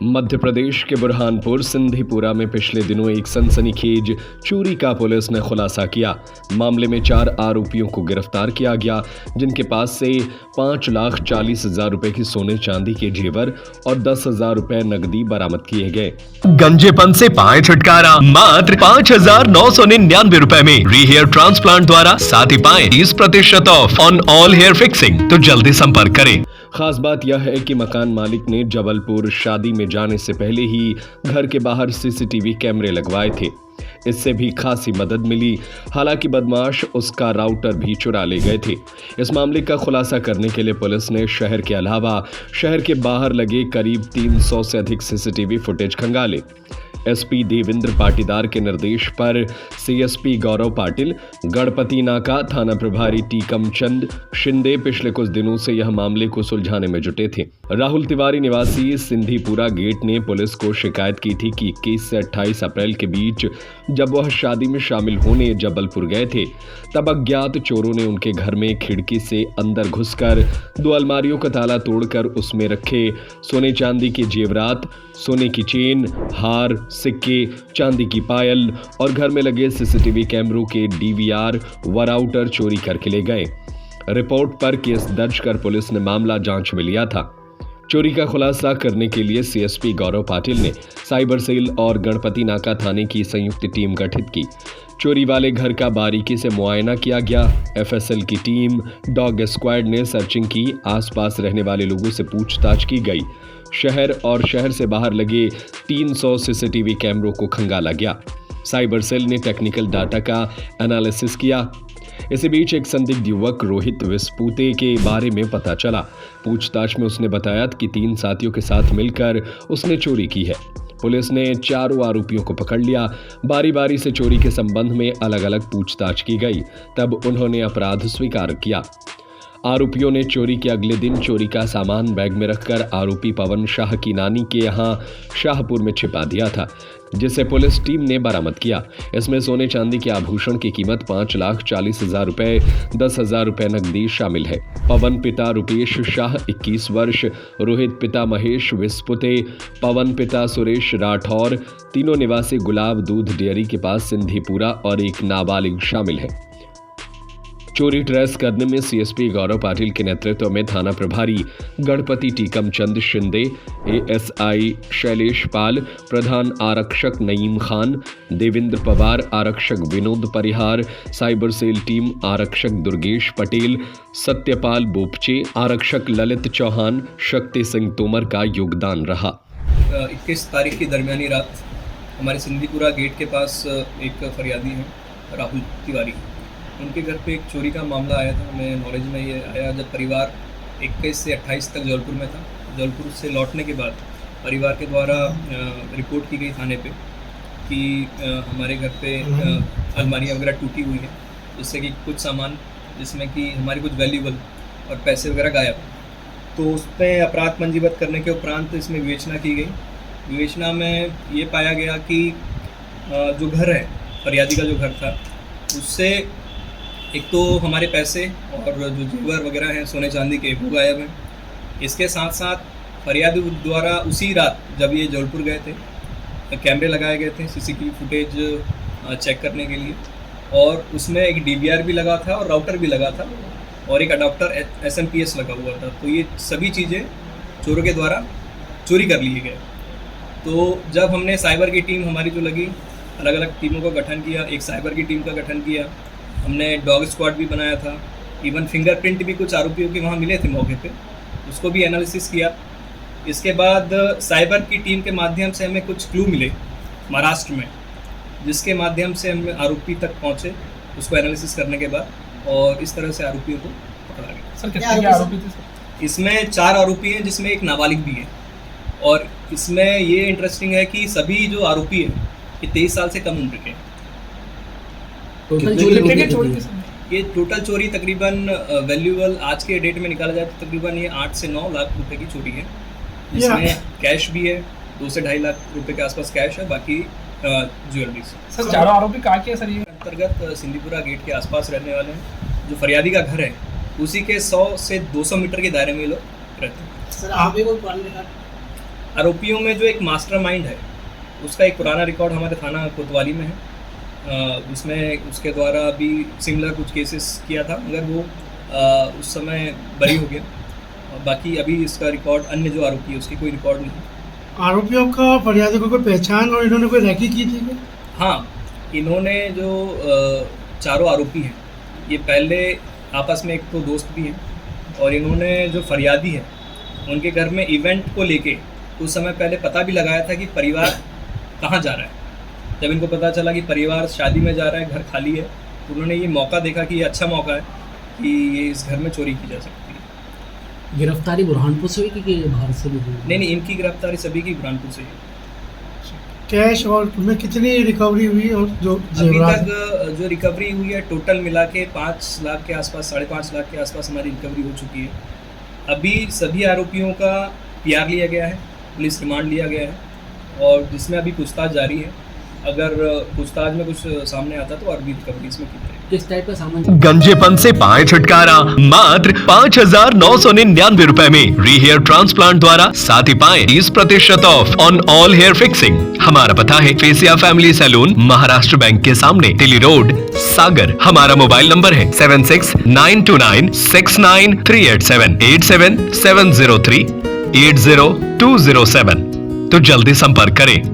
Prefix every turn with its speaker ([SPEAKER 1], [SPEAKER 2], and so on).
[SPEAKER 1] मध्य प्रदेश के बुरहानपुर सिंधीपुरा में पिछले दिनों एक सनसनीखेज चोरी का पुलिस ने खुलासा किया। मामले में 4 आरोपियों को गिरफ्तार किया गया, जिनके पास से 5,40,000 रुपए की सोने चांदी के जेवर और 10,000 रुपए नकदी बरामद किए गए।
[SPEAKER 2] गंजेपन से पाए छुटकारा मात्र 5,999 रुपए में। री-हेयर ट्रांसप्लांट द्वारा साथ ही पाए 30% off on all hair fixing. तो जल्दी संपर्क करें।
[SPEAKER 1] खास बात यह है कि मकान मालिक ने जबलपुर शादी में जाने से पहले ही घर के बाहर सीसीटीवी कैमरे लगवाए थे। इससे भी खासी मदद मिली। हालांकि बदमाश उसका राउटर भी चुरा ले गए थे। इस मामले का खुलासा करने के लिए पुलिस ने शहर के अलावा शहर के बाहर लगे करीब 300 से अधिक सीसीटीवी फुटेज खंगाले। एसपी देवेंद्र पाटीदार के निर्देश पर सीएसपी गौरव पाटिल, गणपति नाका थाना प्रभारी टीकम चंद शिंदे पिछले कुछ दिनों से यह मामले को सुलझाने में जुटे थे। राहुल तिवारी निवासी सिंधीपुरा गेट ने पुलिस को शिकायत की थी कि 21 से 28 अप्रैल के बीच जब वह शादी में शामिल होने जबलपुर गए थे, तब अज्ञात चोरों ने उनके घर में खिड़की से अंदर घुसकर 2 अलमारियों का ताला तोड़कर उसमें रखे सोने चांदी के जेवरात, सोने की चेन, हार, सिक्के, चांदी की पायल और घर में लगे सीसीटीवी कैमरों के डीवीआर व राउटर चोरी करके ले गए। रिपोर्ट पर केस दर्ज कर पुलिस ने मामला जांच में लिया था। चोरी का खुलासा करने के लिए सीएसपी गौरव पाटिल ने साइबर सेल और गणपति नाका थाने की संयुक्त टीम गठित की। चोरी वाले घर का बारीकी से मुआयना किया गया। एफएसएल की टीम, डॉग स्क्वाड ने सर्चिंग की। आसपास रहने वाले लोगों से पूछताछ की गई। शहर और शहर से बाहर लगे 300 सीसीटीवी कैमरों को खंगाला गया। साइबर सेल ने टेक्निकल डाटा का एनालिसिस किया। इसी बीच एक संदिग्ध युवक रोहित विस्पुते के बारे में पता चला। पूछताछ में उसने बताया कि 3 साथियों के साथ मिलकर उसने चोरी की है। पुलिस ने 4 आरोपियों को पकड़ लिया। बारी बारी से चोरी के संबंध में अलग अलग पूछताछ की गई, तब उन्होंने अपराध स्वीकार किया। आरोपियों ने चोरी के अगले दिन चोरी का सामान बैग में रखकर आरोपी पवन शाह की नानी के यहां शाहपुर में छिपा दिया था, जिसे पुलिस टीम ने बरामद किया। इसमें सोने चांदी के आभूषण की कीमत 5,40,000 रुपए, 10,000 रुपए नकदी शामिल है। पवन पिता रुपेश शाह 21 वर्ष, रोहित पिता महेश विस्पुते, पवन पिता सुरेश राठौर, तीनों निवासी गुलाब दूध डेयरी के पास सिंधीपुरा और एक नाबालिग शामिल है। चोरी ट्रेस करने में सीएसपी गौरव पाटिल के नेतृत्व में थाना प्रभारी गणपति टीकम चंद शिंदे, एएसआई शैलेश पाल, प्रधान आरक्षक नईम खान, देवेंद्र पवार, आरक्षक विनोद परिहार, साइबर सेल टीम आरक्षक दुर्गेश पटेल, सत्यपाल बोपचे, आरक्षक ललित चौहान, शक्ति सिंह तोमर का योगदान रहा।
[SPEAKER 3] 21 तारीख की दरमियानी रात हमारे सिंधीपुरा गेट के पास एक फरियादी है राहुल तिवारी, उनके घर पे एक चोरी का मामला आया था। हमें नॉलेज में ये आया जब परिवार 21 से 28 तक जबलपुर में था। जबलपुर से लौटने के बाद परिवार के द्वारा रिपोर्ट की गई थाने पे कि हमारे घर पे अलमारियाँ वगैरह टूटी हुई हैं, जिससे कि कुछ सामान जिसमें कि हमारी कुछ वैल्यूबल और पैसे वगैरह गायब। तो उस पर अपराध पंजीबद्ध करने के उपरांत इसमें विवेचना की गई। विवेचना में ये पाया गया कि जो घर है, फरियादी का जो घर था, उससे एक तो हमारे पैसे और जो जेवर वगैरह हैं सोने चांदी के, वो गायब हैं। इसके साथ साथ फरियादी द्वारा उसी रात जब ये जबलपुर गए थे, कैमरे लगाए गए थे सीसीटीवी फुटेज चेक करने के लिए, और उसमें एक डीवीआर भी लगा था और राउटर भी लगा था और एक अडाप्टर एसएमपीएस लगा हुआ था। तो ये सभी चीज़ें चोरों के द्वारा चोरी कर लिए गए। तो जब हमने साइबर की टीम हमारी जो लगी, अलग अलग टीमों का गठन किया, एक साइबर की टीम का गठन किया, हमने डॉग स्क्वाड भी बनाया था। इवन फिंगरप्रिंट भी कुछ आरोपियों के वहाँ मिले थे मौके पे, उसको भी एनालिसिस किया। इसके बाद साइबर की टीम के माध्यम से हमें कुछ क्लू मिले महाराष्ट्र में, जिसके माध्यम से हम आरोपी तक पहुँचे उसको एनालिसिस करने के बाद, और इस तरह से आरोपियों को पकड़ा गया। सर कितने आरोपी थे सर? इसमें 4 आरोपी हैं, जिसमें एक नाबालिग भी है। और इसमें ये इंटरेस्टिंग है कि सभी जो आरोपी हैं ये 23 साल से कम उम्र के हैं। ये टोटल चोरी तकरीबन वैल्यूबल आज के डेट में निकाला जाए तो तकरीबन ये 8 से 9 लाख रुपए की चोरी है, जिसमें कैश भी है, 2 से 2.5 लाख रुपए के आसपास कैश है, बाकी ज्वेलरी। सर 4 आरोपी कहाँ के सर? ये अंतर्गत सिंधीपुरा गेट के आसपास रहने वाले हैं। जो फरियादी का घर है उसी के 100 से 200 मीटर के दायरे में ये लोग रहते हैं। सर आप आरोपियों में जो एक मास्टरमाइंड है उसका एक पुराना रिकॉर्ड हमारे थाना कोतवाली में है, उसमें उसके द्वारा भी सिमिलर कुछ केसेस किया था, मगर वो उस समय बरी हो गया। बाकी अभी इसका रिकॉर्ड अन्य जो आरोपी है उसकी कोई रिकॉर्ड नहीं है।
[SPEAKER 4] आरोपियों का फरियादी को कोई पहचान और इन्होंने कोई रैकी की थी क्या?
[SPEAKER 3] हाँ, इन्होंने जो चारों आरोपी हैं ये पहले आपस में एक तो दोस्त भी हैं, और इन्होंने जो फरियादी है उनके घर में इवेंट को लेके उस समय पहले पता भी लगाया था कि परिवार कहाँ जा रहा है। जब इनको पता चला कि परिवार शादी में जा रहा है, घर खाली है, तो उन्होंने ये मौका देखा कि ये अच्छा मौका है कि ये इस घर में चोरी की जा सकती है।
[SPEAKER 5] गिरफ्तारी बुरहानपुर से हुई कि बाहर से भी हुई?
[SPEAKER 3] नहीं, इनकी गिरफ्तारी सभी की बुरहानपुर से ही।
[SPEAKER 4] कैश और में कितनी रिकवरी हुई और जो
[SPEAKER 3] अभी
[SPEAKER 4] जेवरात
[SPEAKER 3] तक जो रिकवरी हुई है टोटल मिला के 5 लाख के आसपास, 5.5 लाख के आसपास हमारी रिकवरी हो चुकी है। अभी सभी आरोपियों का PR लिया गया है, पुलिस रिमांड लिया गया है, और जिसमें अभी पूछताछ जारी है। अगर पूछताछ में कुछ सामने आता तो और भी रिकवरी इसमें की जाएगी।
[SPEAKER 5] किस टाइप का सामान?
[SPEAKER 2] गंजेपन से पाए छुटकारा मात्र 5,999 रुपए में रीहेयर ट्रांसप्लांट द्वारा साथ ही पाए 30% off on all hair fixing. हमारा पता है फेसिया फैमिली सैलून, महाराष्ट्र बैंक के सामने, टिली रोड, सागर। हमारा मोबाइल नंबर है 7692969387 8770380207। तो जल्दी संपर्क करें।